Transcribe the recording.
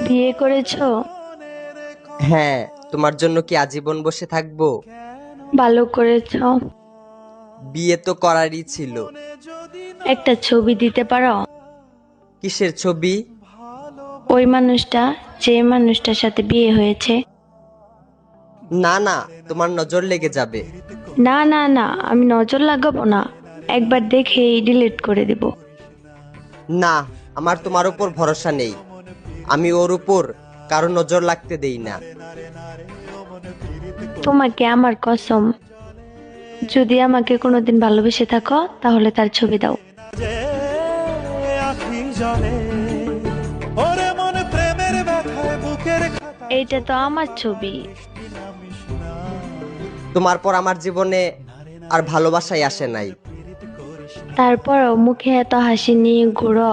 বিয়ে করেছো? হ্যাঁ, তোমার জন্য কি আজীবন বসে থাকবো? ভালো করেছো। বিয়ে তো করারই ছিল। একটা ছবি দিতে পারো? কিসের ছবি? ওই মানুষটা, যে মানুষটার সাথে বিয়ে হয়েছে। না না, তোমার নজর লেগে যাবে। না না না, আমি নজর লাগাবো না, একবার দেখেই ডিলিট করে দিব। না, আমার তোমার উপর ভরসা নেই। আমি ওর উপর কারো নজর লাগতে দেই না। তোমাকে আমার কসম, যদি আমাকে কোনোদিন ভালোবেসে থাকো তাহলে তার ছবি দাও। যে আখি জলে ওরে মন প্রেমের ব্যথায় বুকের খাতায় এইটা তো আমার ছবি। তোমার পর আমার জীবনে আর ভালোবাসাই আসে নাই। তারপরও মুখে এত হাসি নিয়ে ঘুরো।